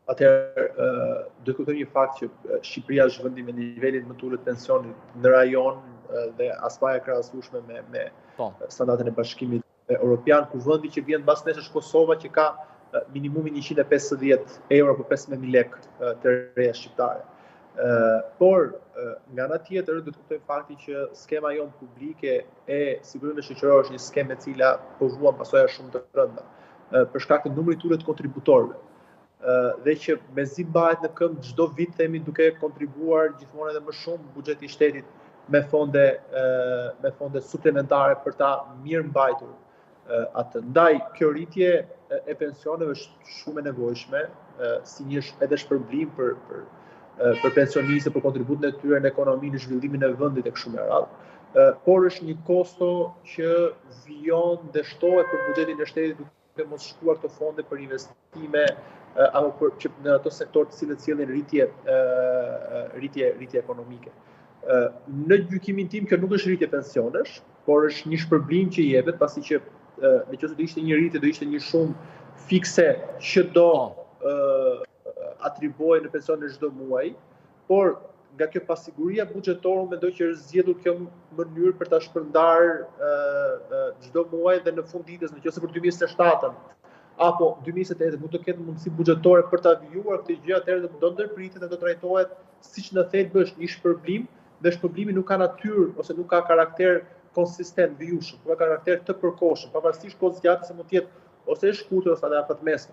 Atëherë, do të kuptojmë një fakt që Shqipëria është vendi me nivelin më të ulët pensionit në rajon dhe aspaja krahasueshme me standardet e Bashkimit Evropian, ku vendi që vjen mbas nesh është Kosova, që ka minimumin 150 euro për 15.000 lekë të reja shqiptare. Por nga ana tjetër do të kuptojmë faktin që skema jon publike e sigurisë shoqërore është një skemë e cila po vuan pasoja shumë të rënda për shkak të numrit të ulët të kontributorëve. Dhe që mezi mbahet në këmbë çdo vit themi duke kontribuar gjithmonë edhe më shumë buxheti i shtetit me fonde suplementare për ta mirëmbajtur atë. Ndaj kjo rritje e pensioneve është shumë e nevojshme, si një edhe shpërblim për pensionistët, për kontributin e tyre në ekonominë, në zhvillimin e vendit e kështu me radhë. Por është një kosto që vijon dhe shtohet për buxhetin e shtetit duke mos shkuar këto fonde për investime apo në ato sektorë të cilët sjellin rritje ekonomike. Në gjykimin tim kjo nuk është rritje pensionesh, por është një shpërblim që jepet pasi që nëse do ishte një rritje do ishte një shumë fikse që do atribuohej në pension në çdo muaj, por nga kjo pasiguria buxhetore mendoj që është zgjedhur kjo mënyrë për ta shpërndar çdo muaj dhe në fund ditës, nëse për 2027-ën apo 2028 nuk do ketë mundësi buxhetore për ta vijuar këtë gjë, atëherë do ndërpritet dhe do trajtohet siç në thelb është një shpërblim, dhe shpërblimi nuk ka natyrë ose nuk ka karakter konsistent vijueshëm, por ka karakter të përkohshëm, pavarësisht kohës gjatë se mund të jetë ose e shkurtër ose edhe afat mesme.